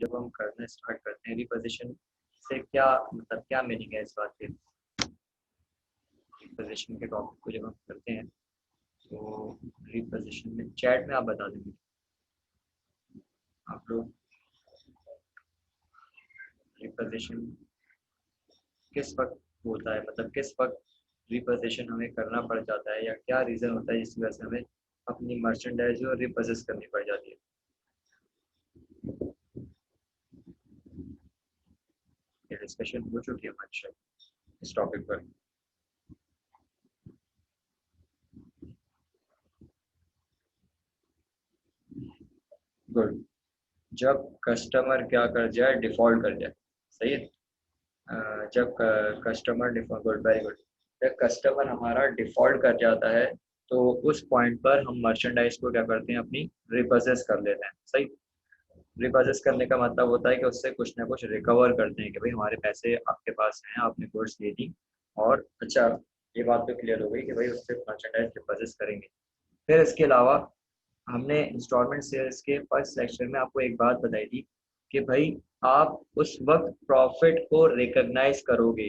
जब हम करना स्टार्ट करते हैं रिपोजिशन से क्या मतलब क्या मीनिंग है इस बात के, रिपोजिशन के टॉपिक को जब हम करते हैं तो रिपोजिशन में चैट में आप बता देंगे आप लोग रिपोजिशन किस वक्त होता है, मतलब किस वक्त रिपोजिशन हमें करना पड़ जाता है या क्या रीज़न होता है जिसकी वजह से हमें अपनी मर्चेंडाइज जो रिपोजेस करनी पड़ जाती है। ये डिस्कशन हो चुकी है हमारी शायद इस टॉपिक पर। गुड। जब कस्टमर क्या कर जाए, डिफॉल्ट कर जाए, सही है। जब customer default, good, very good. जब कस्टमर हमारा डिफॉल्ट कर जाता है तो उस पॉइंट पर हम मर्चेंडाइज को क्या करते हैं, अपनी रिपोजेस कर लेते हैं, सही। रिपोजेस करने का मतलब होता है कि उससे कुछ ना कुछ रिकवर करते हैं कि भाई हमारे पैसे आपके पास हैं, आपने गुड्स दे दी और अच्छा, ये बात तो क्लियर हो गई कि भाई उससे मर्चेंडाइज रिपोजेस करेंगे। फिर इसके अलावा हमने इंस्टॉलमेंट सेल्स के फर्स्ट सेक्शन में आपको एक बात बताई थी कि भाई आप उस वक्त प्रॉफिट को रिकॉग्नाइज करोगे।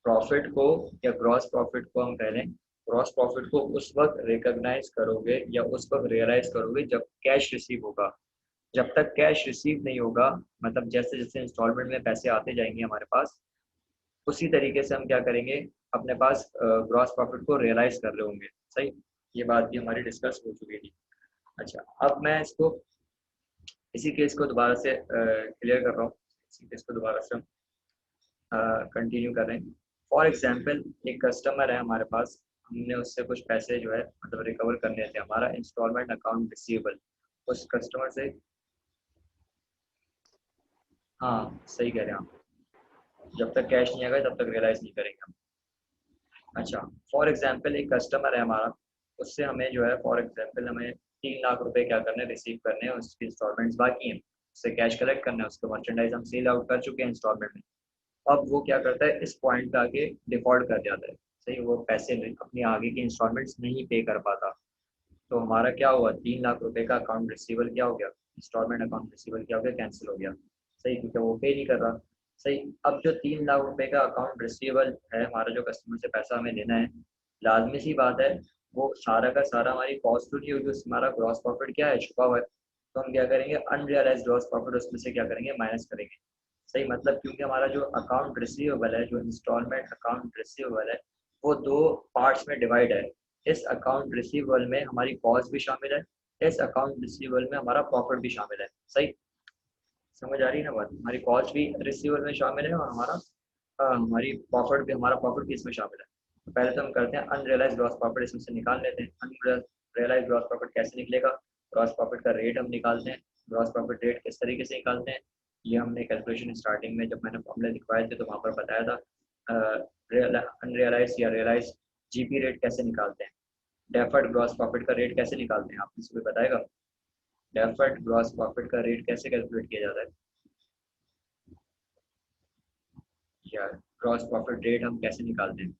प्रॉफिट को या ग्रॉस प्रॉफिट को हम कह लें, ग्रॉस प्रॉफिट को उस वक्त रिकॉग्नाइज करोगे या उस वक्त रियलाइज करोगे जब कैश रिसीव होगा। जब तक कैश रिसीव नहीं होगा, मतलब जैसे जैसे इंस्टॉलमेंट में पैसे आते जाएंगे हमारे पास, उसी तरीके से हम क्या करेंगे, अपने पास ग्रॉस प्रॉफिट को रियलाइज कर रहे होंगे, सही। ये बात भी हमारी डिस्कस हो चुकी थी। अच्छा, अब मैं इसको इसी केस को दोबारा से क्लियर कर रहा हूँ। इसी केस को दोबारा से हम कंटिन्यू कर रहे हैं। फॉर एग्जांपल एक कस्टमर है हमारे पास, हमने उससे कुछ पैसे जो है मतलब रिकवर करने थे, हमारा इंस्टॉलमेंट अकाउंट रिसीवेबल उस कस्टमर से। हाँ, सही कह रहे हैं आप, जब तक कैश नहीं आएगा तब तक रियलाइज नहीं करेंगे हम। अच्छा, फॉर एग्जांपल एक कस्टमर है हमारा, उससे हमें जो है फॉर एग्जांपल हमें 3 लाख रुपए क्या करने, रिसीव करने हैं, उसकी इंस्टॉलमेंट्स बाकी हैं, उससे कैश कलेक्ट करना है, उसको मर्चेंडाइज हम सेल आउट कर चुके हैं इंस्टॉलमेंट में। अब वो क्या करता है, इस पॉइंट पे आके डिफॉल्ट कर जाता है, सही। वो पैसे अपनी आगे की इंस्टॉलमेंट्स नहीं पे कर पाता, तो हमारा क्या हुआ, 3 लाख रुपए का अकाउंट रिसीवल क्या हो गया, इंस्टॉलमेंट अकाउंट रिसीवल क्या हो गया, कैंसिल हो गया, सही, क्योंकि वो पे नहीं कर रहा, सही। अब जो 3 लाख रुपए का अकाउंट रिसीवल है हमारा, जो कस्टमर से पैसा हमें लेना है, लाजमी सी बात है वो सारा का सारा हमारी कॉस्ट तो नहीं होगी, उसमें हमारा ग्रॉस प्रॉफिट क्या है, छुपा हुआ है। तो हम क्या करेंगे, अनरियलाइज ग्रॉस प्रॉफिट उसमें से क्या करेंगे, माइनस करेंगे, सही। मतलब क्योंकि हमारा जो अकाउंट रिसीवेबल है, जो इंस्टॉलमेंट अकाउंट रिसीवेबल है, वो दो पार्ट्स में डिवाइड है। इस अकाउंट रिसीवेबल में हमारी कॉस्ट भी शामिल है, इस अकाउंट रिसीवेबल में हमारा प्रॉफिट भी शामिल है, सही। समझ आ रही है ना बात, हमारी कॉस्ट भी रिसीवेबल में शामिल है और हमारी प्रॉफिट भी, हमारा प्रॉफिट भी इसमें शामिल है। तो पहले तो हम करते हैं अनरियलाइज ग्रॉस प्रॉफिट, इसमें से निकाल लेते हैं। अनरियलाइज ग्रॉस प्रॉफिट कैसे निकलेगा, ग्रॉस प्रॉफिट का रेट हम निकालते हैं। ग्रॉस प्रॉफिट रेट किस तरीके से निकालते हैं, ये हमने कैलकुलेशन स्टार्टिंग में जब मैंने फॉर्मूले लिखवाए थे तो वहाँ पर बताया था। अनरियलाइज या रियलाइज जीपी रेट कैसे निकालते हैं, डेफर्ड ग्रॉस प्रॉफिट का रेट कैसे निकालते हैं, आप किसी को बताएगा, डेफर्ड ग्रॉस प्रॉफिट का रेट कैसे कैलकुलेट किया जाता है, या ग्रॉस प्रॉफिट रेट हम कैसे निकालते हैं,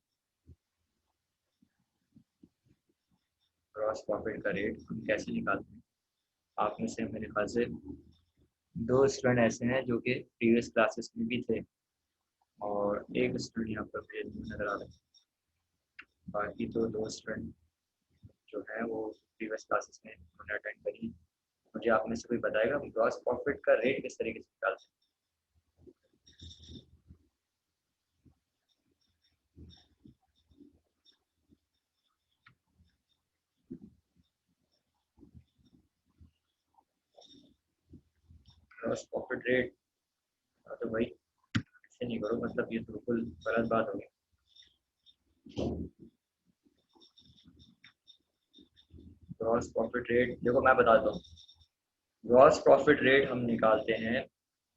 ग्रॉस प्रॉफिट का रेट हम कैसे निकालते हैं। आप में से मेरे ख्याल से 2 स्टूडेंट ऐसे हैं जो कि प्रीवियस क्लासेस में भी थे और एक स्टूडेंट यहाँ पर मुझे नज़र आ रहा है, बाकी तो 2 स्टूडेंट जो है वो प्रीवियस क्लासेस में उन्होंने अटेंड करी। मुझे आप में से कोई बताएगा ग्रॉस प्रॉफिट का रेट किस तरीके से निकालते हैं। ग्रॉस प्रॉफिट रेट, तो भाई ऐसे नहीं करो, मतलब ये तो बिल्कुल गलत बात हो गई। ग्रॉस प्रॉफिट रेट देखो मैं बताता हूँ, ग्रॉस प्रॉफिट रेट हम निकालते हैं,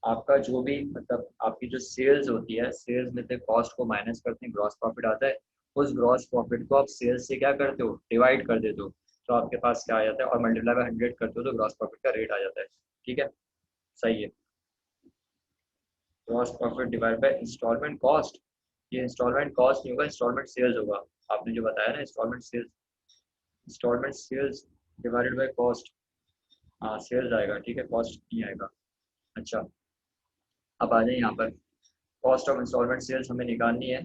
आपका जो भी मतलब आपकी जो सेल्स होती है, सेल्स में से कॉस्ट को माइनस करते हैं, ग्रॉस प्रॉफिट आता है। उस ग्रॉस प्रॉफिट को आप सेल्स से क्या करते हो, डिवाइड कर देते हो, तो आपके पास क्या आ जाता है, और मल्टीप्लाई बाय 100 करते हो तो ग्रॉस प्रॉफिट का रेट आ जाता है, ठीक है, सही है। Gross profit divide by installment cost, ये इंस्टॉलमेंट कॉस्ट नहीं होगा, इंस्टॉलमेंट सेल्स होगा। आपने जो बताया ना installment sales, divided by cost, हाँ सेल्स आएगा, ठीक है, कॉस्ट नहीं आएगा। अच्छा, अब आ जाए यहाँ पर कॉस्ट ऑफ इंस्टॉलमेंट सेल्स हमें निकालनी है।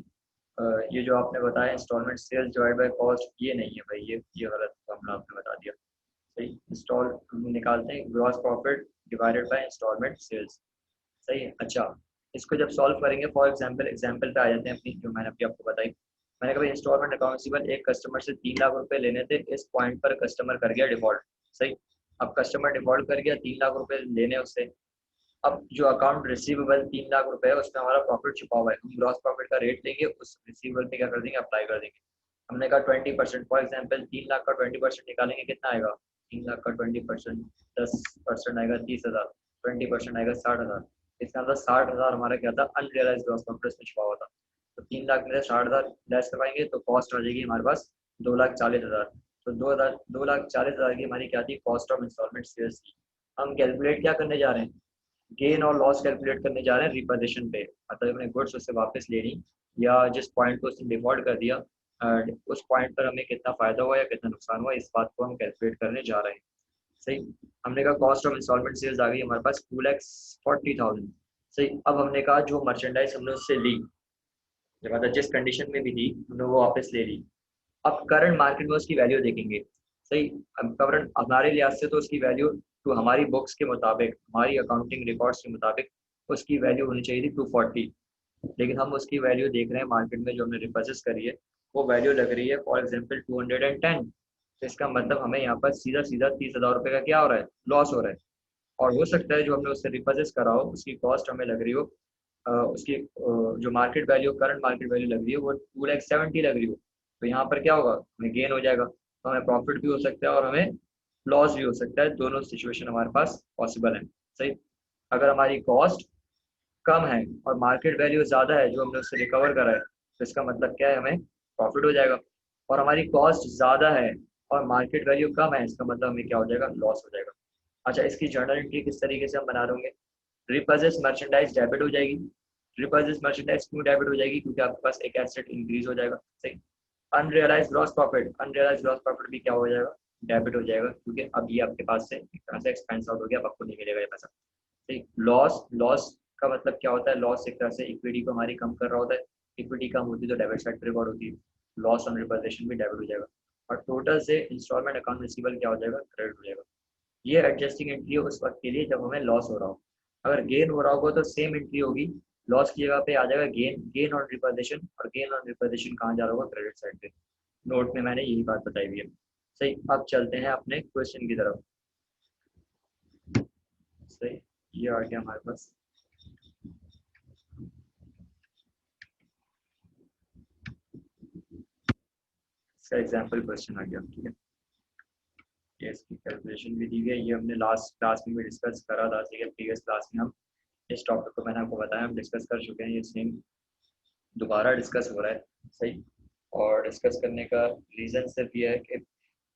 ये जो आपने बताया installment sales divide by cost, ये नहीं है भाई, ये गलत फॉर्मूला आपने बता दिया। सही, इंस्टॉल हम निकालते हैं gross profit divided by installment sales. सही है। अच्छा, इसको जब सॉल्व करेंगे, फॉर एग्जांपल एग्जांपल पे आ जाते हैं अपनी, जो मैंने अभी आपको बताई। मैंने कहा इंस्टॉलमेंट अकाउंट रिसीवेबल, एक कस्टमर से 3 लाख रुपए लेने थे, इस पॉइंट पर कस्टमर कर गया डिफॉल्ट। सही, अब कस्टमर डिफॉल्ट कर गया, 3 लाख रुपए लेने उससे। अब जो अकाउंट रिसीवेबल 3 लाख रुपए है, उसमें हमारा प्रॉफिट छुपा हुआ है, हम ग्रॉस प्रॉफिट का रेट लेंगे, उस रिसीवेबल पे क्या कर देंगे, अप्लाई कर देंगे। हमने कहा 20%, फॉर एग्जाम्पल 3 लाख का 20% निकालेंगे, कितना आएगा? 3 लाख का 20%, 10% आएगा 30,000, 20% आएगा 60,000। इसका मतलब 60,000 हमारा क्या था, अनरियलाइज ग्रॉस प्रॉफिट में छुपा हुआ था। तो 3 लाख में से 60,000 लेस करवाएंगे तो कॉस्ट आ जाएगी हमारे पास 2,40,000। तो 2,40,000 की हमारी क्या थी, कॉस्ट ऑफ इंस्टॉलमेंट सेल्स की। हम कैलकुलेट क्या करने जा रहे हैं, गेन और लॉस कैलकुलेट करने जा रहे हैं रिपोजिशन पे। मतलब अपने गुड्स उससे वापस लेनी, या जिस पॉइंट को उसने डिफॉल्ट कर दिया, उस पॉइंट पर हमें कितना फायदा हुआ या कितना नुकसान हुआ, इस बात को हम कैलकुलेट करने जा रहे हैं। सही, हमने कहा कॉस्ट ऑफ इंस्टॉलमेंट सेल्स आ गई हमारे पास 2,40,000। सही, अब हमने कहा जो मर्चेंडाइज हमने उससे ली, जब मतलब जिस कंडीशन में भी ली, हमने वो वापस ले ली। अब करंट मार्केट में उसकी वैल्यू देखेंगे। सही, अब करंट हमारे लिहाज से तो उसकी वैल्यू, तो हमारी बुक्स के मुताबिक, हमारी अकाउंटिंग रिकॉर्ड्स के मुताबिक उसकी वैल्यू होनी चाहिए थी 240। लेकिन हम उसकी वैल्यू देख रहे हैं मार्केट में, जो हमने रिपर्चेस करी है वो वैल्यू लग रही है फॉर एग्जाम्पल 210। तो इसका मतलब हमें यहाँ पर सीधा सीधा 30,000 रुपये का क्या हो रहा है, लॉस हो रहा है। और हो सकता है जो हमने उससे रिपर्चेस करा हो उसकी कॉस्ट हमें लग रही हो, उसकी जो market value, current market value लग रही है वो 2,70,000 लग रही हो। तो यहाँ पर क्या होगा, हमें गेन हो जाएगा, तो हमें प्रॉफिट भी हो सकता है और हमें लॉस भी हो सकता है, दोनों सिचुएशन हमारे पास पॉसिबल है। सही, अगर हमारी कॉस्ट कम है और मार्केट वैल्यू ज़्यादा है जो हमने उससे रिकवर करा है, तो इसका मतलब क्या है, हमें प्रॉफिट हो जाएगा। और हमारी कॉस्ट ज़्यादा है और मार्केट वैल्यू कम है, इसका मतलब हमें क्या हो जाएगा, लॉस हो जाएगा। अच्छा, इसकी जर्नल एंट्री किस तरीके से हम बना देंगे, रिपर्चेस मर्चेंडाइज डेबिट हो जाएगी। रिपर्चेस मर्चेंडाइज क्यों डेबिट हो जाएगी, क्योंकि आपके पास एक एसेट इंक्रीज हो जाएगा। सही, unrealise gross profit, unrealise gross profit भी क्या हो जाएगा, डेबिट हो जाएगा, क्योंकि अब ये आपके पास से एक तरह से एक्सपेंस आउट हो गया, अब आपको नहीं मिलेगा ये पैसा। ठीक, लॉस, लॉस का मतलब क्या होता है, लॉस एक तरह से इक्विटी को हमारी कम कर रहा होता है। इक्विटी कम होती है तो डेबिट साइड रिकॉर्ड होती है, लॉस ऑन रिपोजिशन भी डेबिट हो जाएगा। और टोटल से इंस्टॉलमेंट अकाउंट रिसीवेबल क्या हो जाएगा, क्रेडिट हो जाएगा। ये एडजस्टिंग एंट्री है उस वक्त के लिए जब हमें लॉस हो रहा हो। अगर गेन हो रहा होगा तो सेम एंट्री होगी, लॉस की जगह पे आ जाएगा गेन, गेन ऑन रिपोजिशन। और गेन ऑन रिपोजिशन कहाँ जा रहा होगा, क्रेडिट साइड पे। नोट में मैंने यही बात बताई हुई है। सही, अब चलते हैं अपने क्वेश्चन की तरफ। सही, ये आ गया हमारे पास। इसका एग्जाम्पल क्वेश्चन आ गया, ठीक है। ये इसकी कैलकुलेशन भी दी गई, ये हमने लास्ट क्लास में भी डिस्कस करा था, ठीक है। प्रीवियस क्लास में हम इस टॉपिक को, मैंने आपको बताया, हम डिस्कस कर चुके हैं, ये सेम दोबारा डिस्कस हो रहा है। सही, और डिस्कस करने का रीज़न सिर्फ ये है कि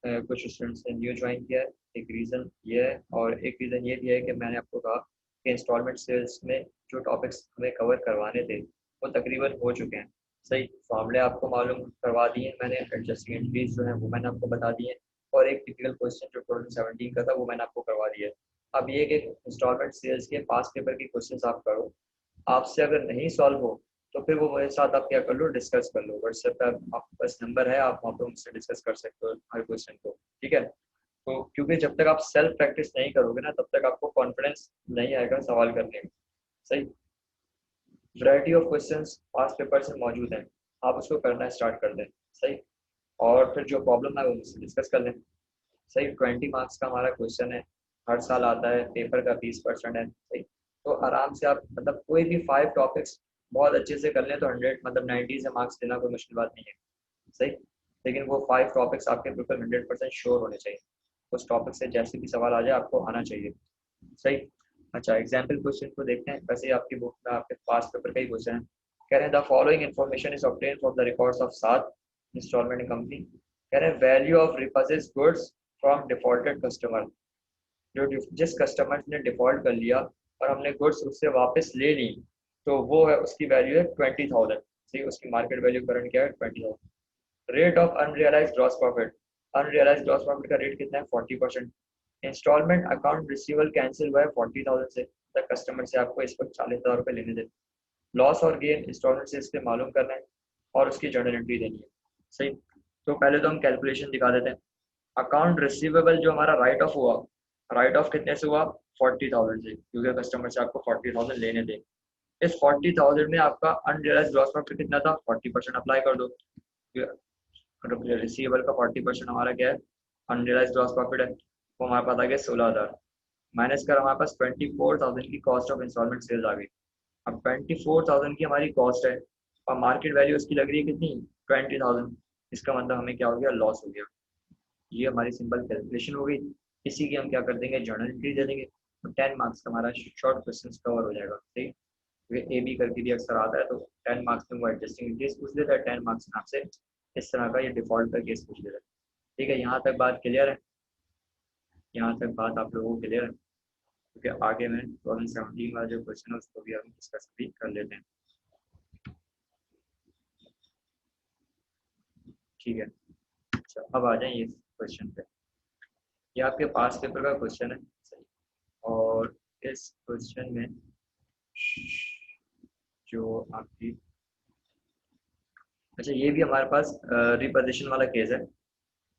कुछ स्टूडेंट्स ने न्यू ज्वाइन किया है, एक रीज़न ये है। और एक रीज़न ये भी है कि मैंने आपको कहा कि इंस्टॉलमेंट सेल्स में जो टॉपिक्स हमें कवर करवाने थे वो तकरीबन हो चुके हैं। सही, फॉर्मूले आपको मालूम करवा दिए मैंने, एडजस्टिंग एंट्रीज जो है वो मैंने आपको बता दिए, और एक टिपिकल क्वेश्चन जो 2017 का था वो मैंने आपको करवा दिया है। अब ये कि इंस्टॉलमेंट सेल्स के पास पेपर के क्वेश्चन आप करो, आपसे अगर नहीं सॉल्व हो तो फिर वो मेरे साथ आप क्या कर लो, डिस्कस कर लो व्हाट्सएप पे, आपके पास नंबर है, आप वहाँ पर मुझसे डिस्कस कर सकते हो हर क्वेश्चन को, ठीक है। तो क्योंकि जब तक आप सेल्फ प्रैक्टिस नहीं करोगे ना, तब तक आपको कॉन्फिडेंस नहीं आएगा सवाल करने में। सही, variety of questions pass paper से मौजूद हैं, आप उसको करना स्टार्ट कर दें। सही, और फिर जो प्रॉब्लम है वो मुझसे डिस्कस कर लें। सही, 20 मार्क्स का हमारा क्वेश्चन है, हर साल आता है, पेपर का 20% है। सही, तो आराम से आप मतलब कोई भी 5 टॉपिक्स बहुत अच्छे से कर लें तो 100 मतलब 90 से मार्क्स देना कोई मुश्किल बात नहीं है। सही, लेकिन वो 5 टॉपिक्स आपके बिल्कुल 100% श्योर होने चाहिए, उस टॉपिक से जैसे भी सवाल आ जाए आपको आना चाहिए। सही, अच्छा, एग्जाम्पल क्वेश्चन को देखते हैं। वैसे ही आपकी बुक में आपके पास पेपर का ही क्वेश्चन है। कह रहे हैं the following information is obtain from the records of सात इंस्टॉलमेंट कंपनी। कह रहे हैं value of repurchase goods from defaulted customer. जो जिस कस्टमर ने डिफॉल्ट कर लिया और हमने गुड्स उससे वापस ले ली, तो वो है, उसकी वैल्यू है 20,000। ठीक, उसकी मार्केट वैल्यू करंट क्या है, 20,000। Rate of unrealise gross profit, unrealise gross profit का रेट कितना है, 40%। इंस्टॉलमेंट अकाउंट रिसीवेबल कैंसिल हुआ है 40,000 से, तक कस्टमर से आपको इस वक्त 40,000 रुपये लेने देने। लॉस और गेन इंस्टॉलमेंट से इसके मालूम करना है और उसकी जर्नल एंट्री देनी है। सही, तो पहले तो हम कैलकुलेशन दिखा देते हैं। अकाउंट रिसीवेबल जो हमारा राइट ऑफ हुआ, राइट ऑफ कितने से हुआ? 40,000 से, क्योंकि कस्टमर से आपको 40,000 लेने दें। इस 40,000 में आपका अनरियलाइज ग्रॉस प्रॉफिट कितना था? 40% अप्लाई कर दो। रिसीवेबल का 40% हमारा क्या है? अनरियलाइज ग्रॉस प्रॉफिट है, वो हमारे पास आ गया 16,000। माइनस कर हमारे पास 24,000 की कॉस्ट ऑफ इंस्टॉलमेंट सेल्स आ गई। अब 24,000 की हमारी कॉस्ट है और मार्केट वैल्यू उसकी लग रही है कितनी? 20,000। इसका मतलब हमें क्या हो गया? लॉस हो गया। ये हमारी सिंपल कैलकुलेशन हो गई। इसी की हम क्या कर देंगे? जर्नल एंट्री दे देंगे, तो 10 मार्क्स का हमारा शॉर्ट क्वेश्चन कवर हो जाएगा। ठीक, ए बी करके भी अक्सर आता है, तो 10 मार्क्स में वो एडजस्टिंग केस पूछ लेता है, 10 मार्क्स में आपसे इस तरह का ये डिफॉल्ट का केस पूछ लेता है। ठीक है, यहाँ तक बात क्लियर है? यहाँ तक बात आप लोगों को क्लियर है? क्योंकि आगे में 2017 वाला जो क्वेश्चन है उसको भी हम डिस्कस भी कर लेते हैं। ठीक है, अच्छा अब आ जाए ये क्वेश्चन पे। ये आपके पास पेपर का क्वेश्चन है। सही, और इस क्वेश्चन में जो आपकी, अच्छा ये भी हमारे पास रिपोजिशन वाला केस है।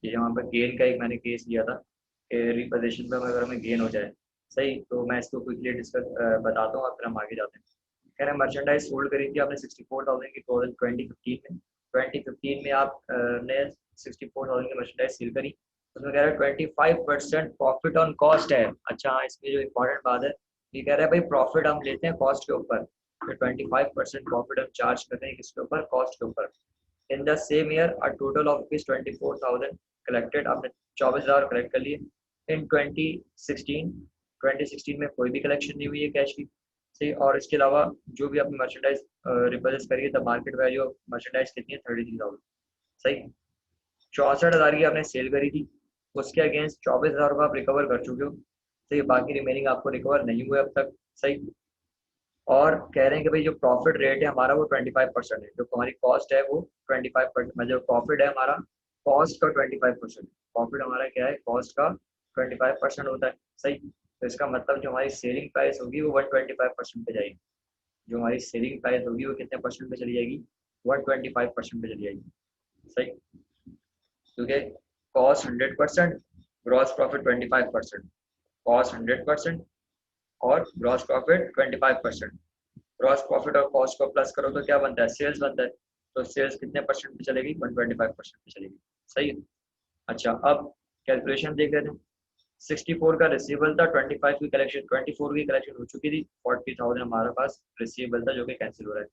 ये यहाँ पर गेन का एक मैंने केस लिया था कि रिपोजिशन पे अगर हमें गेन हो जाए। सही, तो मैं इसको क्विकली डिस्कस बताता हूँ और फिर हम आगे जाते हैं। कह रहे मर्चेंडाइज सोल्ड करी थी आपने 64,000 की 2015 में। 2015 में आप ने 64,000 की मर्चेंडाइज सेल करी। उसमें कह रहा है 25% प्रॉफिट ऑन कॉस्ट है। अच्छा हाँ, इसमें जो इम्पोर्टेंट बात है, ये कह रहा है भाई प्रॉफिट हम लेते हैं कॉस्ट के ऊपर, तो 25% प्रॉफिट हम चार्ज करते हैं किसके ऊपर? कॉस्ट के ऊपर। In the same year a total of rupees 24,000 collected, आपने 24,000 कलेक्ट कर लिए। इन 2016 में कोई भी कलेक्शन नहीं हुई है कैश की। सही, और इसके अलावा जो भी आपने मर्चेंडाइज रिप्लेस करिए, the market value of merchandise कितनी है? 33,000। सही, 64,000 की आपने सेल करी थी, उसके अगेंस्ट 24,000 रुपये आप रिकवर कर चुके हो। सही, बाकी रिमेनिंग आपको रिकवर नहीं हुए अब तक। सही, और कह रहे हैं कि भाई जो प्रॉफिट रेट है हमारा वो 25% है, जो हमारी कॉस्ट है वो 25%, मतलब जो प्रॉफिट है हमारा कॉस्ट का 25%। प्रॉफिट हमारा क्या है? कॉस्ट का 25% होता है। सही, तो इसका मतलब जो हमारी सेलिंग प्राइस होगी वो 125% पे जाएगी। जो हमारी सेलिंग प्राइस होगी वो कितने परसेंट पे चली जाएगी? 125% पे चली जाएगी। सही, क्योंकि कॉस्ट 100%, ग्रॉस प्रॉफिट 25%। कॉस्ट 100% और ग्रॉस प्रॉफिट 25%। ग्रॉस प्रॉफिट और कॉस्ट को प्लस करो तो क्या बनता है? सेल्स बनता है। तो सेल्स कितने परसेंट पे चलेगी? 125% पे चलेगी। सही है, अच्छा अब कैलकुलेशन देख लेते हैं। 64 का रिसीवेबल था, 25 की कलेक्शन, 24 की कलेक्शन हो चुकी थी, 40,000 हमारे पास रिसीवेबल था जो कि कैंसिल हो रहा है।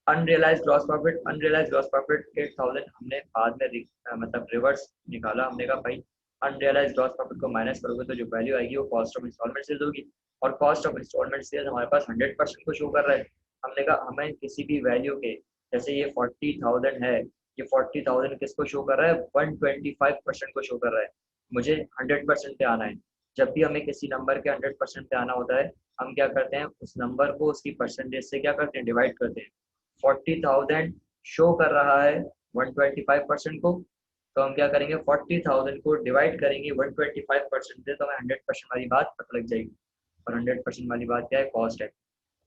Unrealise gross profit, unrealise gross profit 8,000 हमने बाद में मतलब रिवर्स निकाला। हमने कहा भाई अनरियलाइज ग्रॉस प्रॉफिट को माइनस करोगे तो जो वैल्यू आएगी वो कॉस्ट ऑफ इंस्टॉलमेंट सेल्स होगी, और कॉस्ट ऑफ इंस्टॉलमेंट सेल्स हमारे पास 100% को शो कर रहा है। हमने कहा हमें किसी भी वैल्यू के, जैसे ये 40,000 है, ये 40,000 किसको शो कर रहा है? 125% को शो कर रहा है। मुझे 100% पे आना है। जब भी हमें किसी नंबर के 100% पे आना होता है, हम क्या करते हैं? उस नंबर को उसकी परसेंटेज से क्या करते हैं? डिवाइड करते हैं। 40,000 शो कर रहा है 125% को, तो हम क्या करेंगे? 40,000 को डिवाइड करेंगे 125% से, तो हमें 100% वाली बात पता लग जाएगी। और 100% वाली बात क्या है? कॉस्ट है।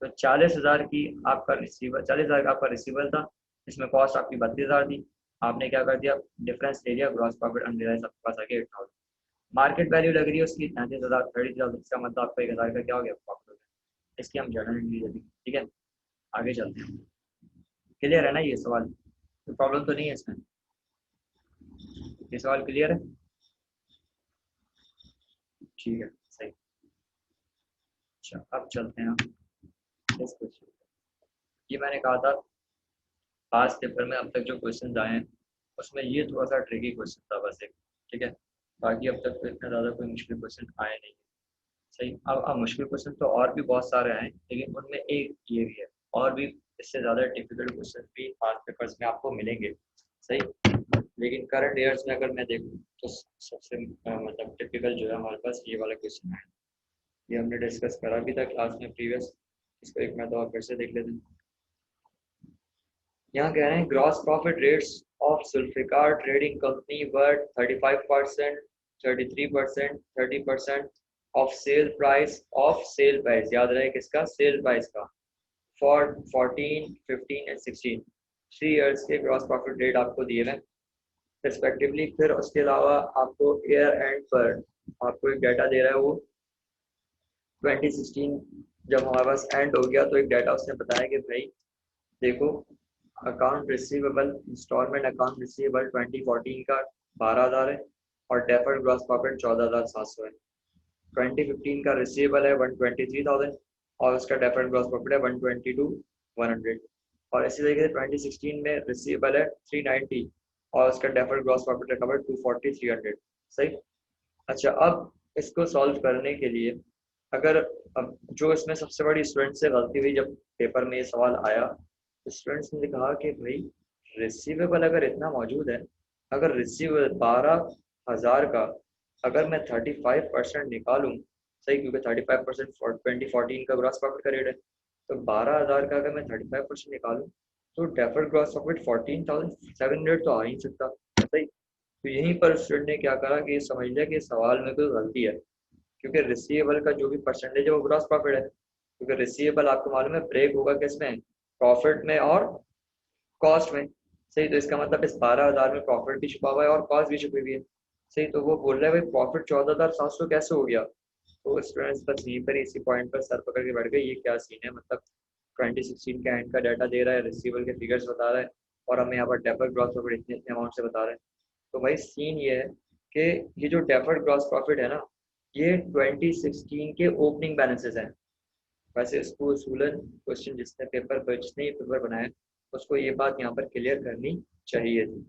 तो 40,000 की आपका रिसीवर, 40,000 का आपका रिसीवर था, इसमें कॉस्ट आपकी 32,000 थी। आपने क्या कर दिया? डिफरेंस ले लिया, ग्रॉस प्रॉफिट अनरियलाइज आपके पास आ गया 8,000। मार्केट वैल्यू लग रही है उसकी 33,000, 30,000, इसका मतलब आपका 1,000 का क्या हो गया? प्रॉफिट हो गया। इसकी हम जर्नल एंट्री दे देंगे। ठीक है, आगे चलते हैं। क्लियर है ना ये सवाल? तो प्रॉब्लम तो नहीं है इसमें? ये सवाल क्लियर है? ठीक है, सही। अच्छा अब चलते हैं हम इस क्वेश्चन। ये मैंने कहा था पास पेपर में अब तक जो क्वेश्चन आए हैं उसमें ये थोड़ा सा ट्रिकी क्वेश्चन था बस एक। ठीक है, बाकी अब तक तो इतना ज़्यादा कोई मुश्किल क्वेश्चन आए नहीं। सही, अब मुश्किल क्वेश्चन तो और भी बहुत सारे आए, लेकिन उनमें एक ये भी है, और भी इससे ज़्यादा डिफिकल्ट क्वेश्चन भी पास पेपर्स में आपको मिलेंगे। सही, लेकिन करंट ईयर्स में अगर मैं देखूँ तो सबसे मतलब टिपिकल जो है हमारे पास ये वाला क्वेश्चन है। ये हमने डिस्कस करा भी था क्लास में प्रीवियस। इसको एक मैं तो फिर से देख लेते हैं। यहाँ कह रहे हैं gross profit rates of Zulfikar trading company were 35%, 33%, 30%, of sale price, याद रहे किसका, सेल प्राइस का, फॉर 14, 15 एंड 16, 3 ईयर्स के ग्रॉस प्रॉफिट रेट आपको दिए हुए रिस्पेक्टिवली। फिर उसके अलावा आपको ईयर एंड पर आपको एक डाटा दे रहा है, वो 2016 जब हमारे पास एंड हो गया तो एक डाटा उसने बताया कि भाई देखो, account receivable, installment account receivable 2014 का 12,000 है और डेफर्ड ग्रॉस प्रॉफिट 14,700 है। 2015 का रिसीवेबल है 123,000 और उसका डेफर्ड ग्रॉस प्रॉफिट है 122,100। और इसी तरीके से 2016 में रिसीवेबल है 390 और उसका डेफर्ड ग्रॉस प्रॉफिट रिकवर 240,300। सही। अच्छा, अब इसको सॉल्व करने के लिए अगर, अब जो इसमें सबसे बड़ी स्टूडेंट से गलती हुई जब पेपर में ये सवाल आया, तो स्टूडेंट्स ने कहा कि भाई रिसीवेबल अगर इतना मौजूद है, अगर रिसीवेबल 12,000 का अगर मैं 35% निकालूं, सही, क्योंकि 35% 2014 का ग्रॉस प्रॉफिट का रेट है, तो 12,000 का अगर मैं 35% निकालूं तो डेफर्ड ग्रॉस प्रॉफिट 14,700 तो आ ही नहीं सकता। सही। तो यहीं पर स्टूडेंट ने क्या करा कि समझ लिया कि सवाल में कोई गलती है, क्योंकि रिसीवेबल का जो भी परसेंटेज है वो ग्रॉस प्रॉफिट है, क्योंकि रिसीवेबल आपको मालूम है ब्रेक होगा किसमें, प्रॉफिट में और कॉस्ट में। सही। तो इसका मतलब इस 12,000 में प्रॉफिट भी छुपा हुआ है और कॉस्ट भी छुपी हुई है। सही। तो वो बोल रहा है भाई प्रॉफिट 14,700 कैसे हो गया। तो स्टूडेंट्स बस यहीं पर इसी पॉइंट पर सर पकड़ के बैठ गए, ये क्या सीन है, मतलब 2016 का एंड का डाटा दे रहा है, रिसीवेबल के फिगर्स बता रहा है और हमें यहाँ पर डेफर्ड ग्रॉस प्रॉफिट इतने इतने अमाउंट से बता रहे हैं। तो भाई सीन ये है कि ये जो डेफर्ड ग्रॉस प्रॉफिट है ना, ये 2016 के ओपनिंग बैलेंसेस हैं। वैसे इसको उसूलन क्वेश्चन जिसने ये पेपर बनाया उसको ये बात यहाँ पर क्लियर करनी चाहिए थी,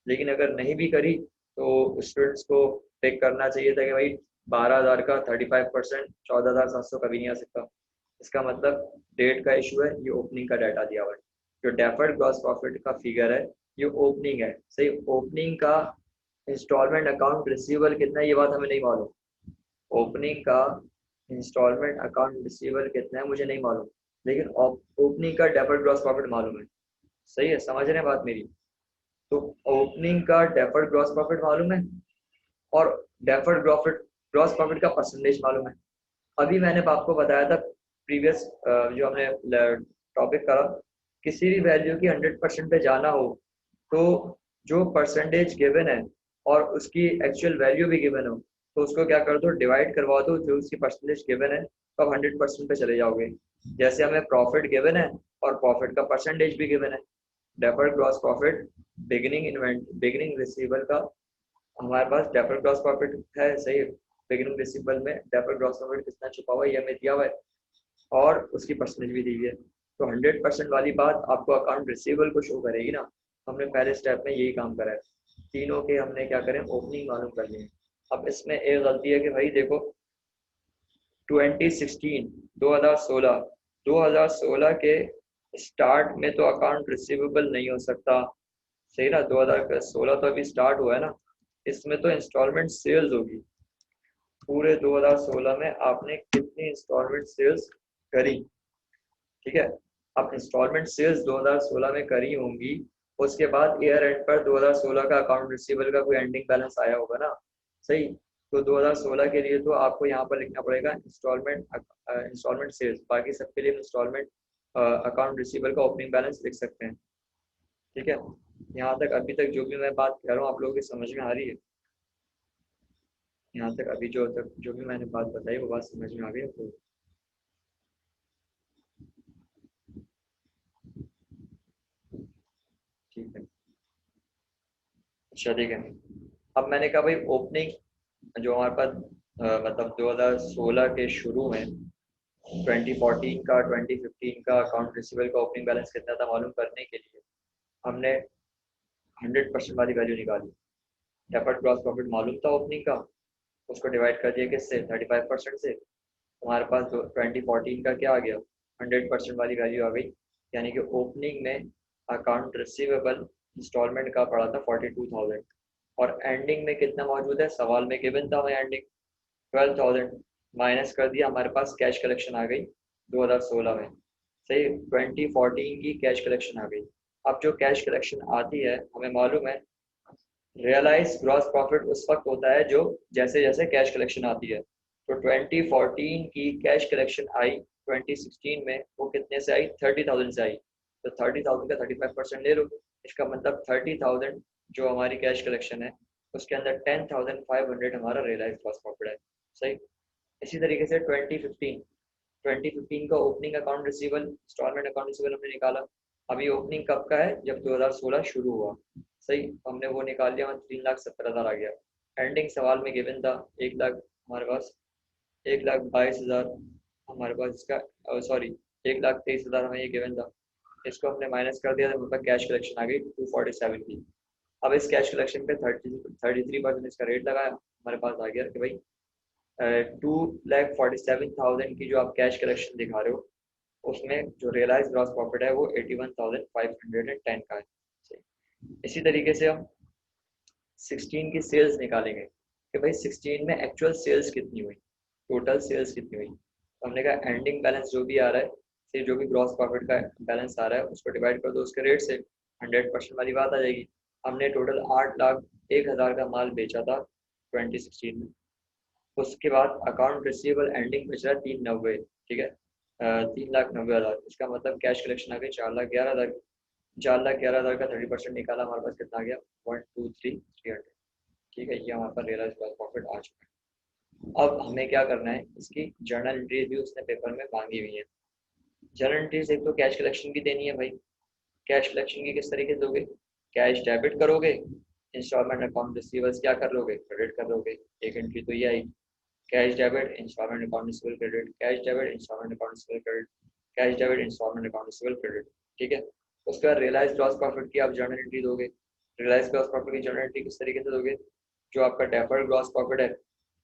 लेकिन अगर नहीं भी करी तो स्टूडेंट्स को पिक करना चाहिए था कि भाई 12,000 का 35% 14,700 कभी नहीं आ सकता। इसका मतलब डेट का इशू है, ये ओपनिंग का डाटा दिया हुआ है। जो डेफर्ड ग्रॉस प्रॉफिट का फिगर है ये ओपनिंग है। सही। ओपनिंग का इंस्टॉलमेंट अकाउंट रिसीवेबल कितना है ये बात हमें नहीं मालूम, ओपनिंग का इंस्टॉलमेंट अकाउंट रिसीवेबल कितना है मुझे नहीं मालूम, लेकिन ओपनिंग का डेफर्ड ग्रॉस प्रॉफिट मालूम है। सही है, समझ रहे हैं बात मेरी। तो ओपनिंग का डेफर्ड ग्रॉस प्रॉफिट मालूम है और डेफर्ड ग्रॉस प्रॉफिट का परसेंटेज मालूम है। अभी मैंने आपको बताया था प्रीवियस जो हमने टॉपिक करा, किसी भी वैल्यू की 100% पे जाना हो तो जो परसेंटेज गिवन है और उसकी एक्चुअल वैल्यू भी गिवन हो तो उसको क्या कर दो, डिवाइड करवा दो, जो उसकी परसेंटेज गिवन है तो आप 100% पे चले जाओगे। जैसे हमें प्रॉफिट गिवन है और प्रॉफिट का परसेंटेज भी गिवन है। Deferred gross profit beginning receivable का हमारे पास डेफर्ड ग्रॉस प्रॉफिट है। सही। बिगिनिंग रिसीवेबल में डेफर्ड ग्रॉस प्रॉफिट कितना छुपा हुआ है ये हमें दिया हुआ है और उसकी परसेंटेज भी दी हुई है। तो 100% वाली बात आपको अकाउंट रिसीवेबल को शो करेगी ना। हमने पहले स्टेप में यही काम करा है, तीनों के हमने क्या करें, ओपनिंग मालूम कर लिए। अब इसमें एक गलती है कि भाई देखो 2016 2016 के स्टार्ट में तो अकाउंट रिसीवेबल नहीं हो सकता। सही ना, 2016 तो अभी स्टार्ट हुआ है ना, इसमें तो इंस्टॉलमेंट सेल्स होगी। पूरे 2016 में आपने कितनी इंस्टॉलमेंट सेल्स करी, ठीक है। अब इंस्टॉलमेंट सेल्स 2016 में करी होंगी, उसके बाद ईयर एंड पर 2016 का अकाउंट रिसीवेबल का कोई एंडिंग बैलेंस आया होगा ना। सही। तो 2016 के लिए तो आपको यहाँ पर लिखना पड़ेगा इंस्टॉलमेंट सेल्स, बाकी सबके लिए इंस्टॉलमेंट अकाउंट रिसीवेबल का ओपनिंग बैलेंस लिख सकते हैं। ठीक है। यहाँ तक अभी तक जो भी मैं बात कर रहा हूँ आप लोगों की समझ में आ रही है। यहाँ तक अभी जो भी मैंने बात बताई वो बात समझ में आ गई आपको। ठीक है। अच्छा ठीक है। अब मैंने कहा भाई ओपनिंग जो हमारे पास मतलब 2016 के शुरू में 2014 का 2015 का अकाउंट रिसीवेबल का ओपनिंग बैलेंस कितना था मालूम करने के लिए हमने 100% वाली वैल्यू निकाली। डेफर्ड ग्रॉस प्रॉफिट मालूम था ओपनिंग का, उसको डिवाइड कर दिया किससे, 35% से। हमारे पास 2014 का क्या आ गया, 100% वाली वैल्यू आ गई। यानी कि ओपनिंग में अकाउंट रिसीवेबल इंस्टॉलमेंट का पड़ा था 42,000 और एंडिंग में कितना मौजूद है, सवाल में गिवन था हमें एंडिंग 12,000। माइनस कर दिया, हमारे पास कैश कलेक्शन आ गई 2016 में। सही। 2014 की कैश कलेक्शन आ गई। अब जो कैश कलेक्शन आती है हमें मालूम है रियलाइज ग्रॉस प्रॉफिट उस वक्त होता है जो जैसे जैसे कैश कलेक्शन आती है। तो 2014 की कैश कलेक्शन आई 2016 में, वो कितने से आई? 30,000 से आई। तो 30,000 का 35% ले लो, इसका मतलब 30,000 जो हमारी कैश कलेक्शन है उसके अंदर 10,500 हमारा रियलाइज ग्रॉस प्रॉफिट है। सही। इसी तरीके से 2015 का opening account receival, installment account receival हमने निकाला। अभी ओपनिंग कब का है? जब 2016 शुरू हुआ। सही, हमने वो निकाल लिया, 3,70,000 आ गया। एंडिंग सवाल में गिवन था 1 लाख, हमारे पास 1,22,000 हमारे पास इसका, सॉरी 1,23,000 हमें ये गिवन था। इसको हमने माइनस कर दिया तो हमारे पास कैश कलेक्शन आ गई 247 की। अब इस कैश कलेक्शन पे 33% इसका रेट लगाया, हमारे पास आ गया कि भाई 2,47,000 की जो आप कैश कलेक्शन दिखा रहे हो उसमें जो रियलाइज ग्रॉस प्रॉफिट है वो 81,510 का है। इसी तरीके से हम 16 की सेल्स निकालेंगे कि भाई 16 में एक्चुअल सेल्स कितनी हुई, टोटल सेल्स कितनी हुई। तो हमने कहा एंडिंग बैलेंस जो भी आ रहा है, फिर जो भी ग्रॉस प्रॉफिट का बैलेंस आ रहा है उसको डिवाइड कर दो उसके रेट से, 100% वाली बात आ जाएगी। हमने टोटल 8,01,000 का माल बेचा था 2016 में। उसके बाद अकाउंट रिसीवेबल एंडिंग बच रहा है 390, ठीक है, 3,90,000। इसका मतलब कैश कलेक्शन आ गई 4,11,000। 4,11,000 का 30% निकाला, हमारे पास कितना आ गया? 123,300। ठीक है, ये हमारे पास रियलाइज प्रॉफिट आ चुका है। अब हमें क्या करना है, इसकी जर्नल एंट्रीज भी उसने पेपर में मांगी हुई है। जर्नल एंट्रीज एक तो कैश कलेक्शन की देनी है भाई। कैश कलेक्शन की किस तरीके से दोगे? कैश डेबिट करोगे, इंस्टॉलमेंट अकाउंट रिसीवर्स क्या कर लोगे? क्रेडिट कर लोगे। एक एंट्री तो ये आई, cash debit instalment account receivable credit, cash debit instalment account receivable credit, cash debit instalment account receivable credit. ठीक है, उसके बाद रियलाइज ग्रॉस प्रॉफिट की आप जर्नल एंट्री दोगे। रियलाइज ग्रॉस प्रॉफिट की जर्नल एंट्री किस तरीके से दोगे? जो आपका डेफर्ड ग्रॉस प्रॉफिट है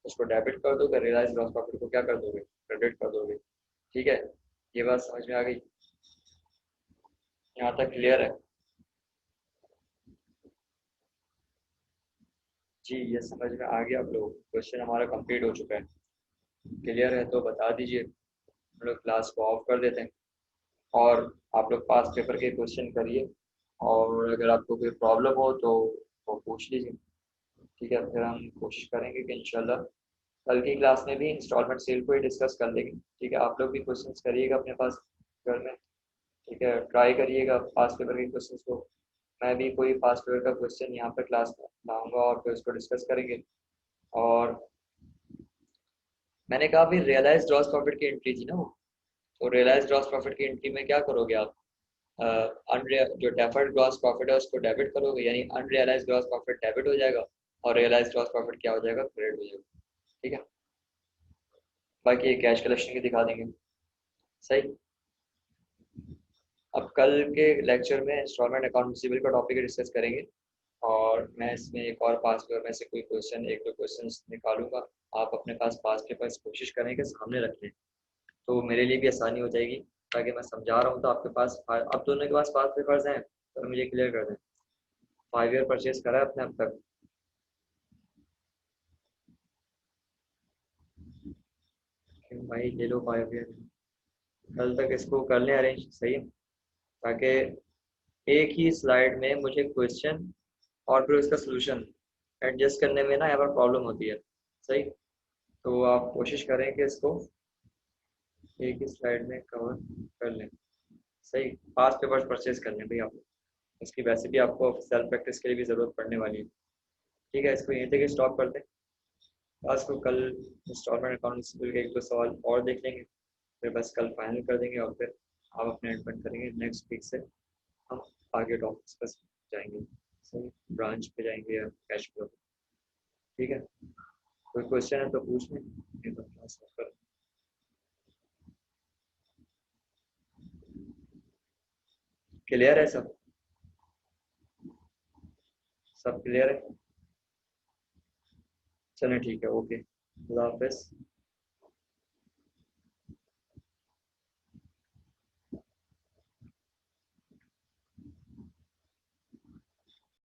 उसको डेबिट कर दोगे, रियलाइज ग्रॉस प्रॉफिट को क्या कर दोगे? क्रेडिट कर दोगे। ठीक है, ये बात समझ में आ गई? यहाँ तक क्लियर है? जी, ये समझ में आ गया आप लोग? क्वेश्चन हमारा कंप्लीट हो चुका है। क्लियर है तो बता दीजिए, हम लोग क्लास को ऑफ कर देते हैं और आप लोग पास पेपर के क्वेश्चन करिए, और अगर आपको कोई प्रॉब्लम हो तो वो पूछ लीजिए। ठीक है, फिर हम कोशिश करेंगे कि इंशाल्लाह कल की क्लास में भी इंस्टॉलमेंट सेल को ही डिस्कस कर लेंगे। ठीक है, आप लोग भी क्वेश्चंस करिएगा अपने पास घर में। ठीक है, ट्राई करिएगा पास पेपर के क्वेश्चंस को। मैं भी कोई पास पेपर का क्वेश्चन यहाँ पर क्लास में लाऊंगा और फिर उसको डिस्कस करेंगे। और मैंने कहा भी रियलाइज ग्रॉस प्रॉफिट की एंट्री थी ना वो, तो रियलाइज ग्रॉस प्रॉफिट की एंट्री में क्या करोगे आप? जो डेफर्ड ग्रॉस प्रॉफिट है उसको डेबिट करोगे, यानी अनरियलाइज ग्रॉस प्रॉफिट डेबिट हो जाएगा और रियलाइज ग्रॉस प्रॉफिट क्या हो जाएगा? क्रेडिट हो जाएगा। ठीक है, बाकी ये कैश कलेक्शन की दिखा देंगे। सही। अब कल के लेक्चर में इंस्टॉलमेंट अकाउंट रिसीवेबल का टॉपिक डिस्कस करेंगे, और मैं इसमें एक और पास पेपर में से कोई क्वेश्चन, एक दो क्वेश्चन निकालूंगा। आप अपने पास पास पेपर कोशिश करें कि सामने रख लें, तो मेरे लिए भी आसानी हो जाएगी। ताकि मैं समझा रहा हूँ तो आपके पास, अब दोनों के पास पास पेपर्स हैं तो मुझे क्लियर कर दें। 5 ईयर परचेज करा है अपने अब तक? क्यों भाई, ले लो 5 ईयर। कल तक इसको कर लें अरेंज, सही है, ताकि एक ही स्लाइड में मुझे क्वेश्चन और फिर उसका सोल्यूशन एडजस्ट करने में ना यहाँ पर प्रॉब्लम होती है। सही, तो आप कोशिश करें कि इसको एक ही स्लाइड में कवर कर लें। सही, पास पेपर्स परचेज कर लें भाई आप। इसकी वैसे भी आपको सेल्फ प्रैक्टिस के लिए भी ज़रूरत पड़ने वाली है। ठीक है, इसको यहीं तक स्टॉप करते हैं। क्लास को कल इंस्टॉलमेंट अकाउंट स्कूल के एक दो सवाल और देख लेंगे, फिर बस कल फाइनल कर देंगे और फिर आप अपने एडमिट करेंगे। नेक्स्ट वीक से हम आगे टॉपिक्स पर जाएंगे। सही, ब्रांच पे जाएंगे या कैश फ्लो। ठीक है, कोई क्वेश्चन है तो पूछ लें, नहीं तो क्लास कर। क्लियर है सब? सब क्लियर है? चलें ठीक है, ओके, खुदा हाफिज़।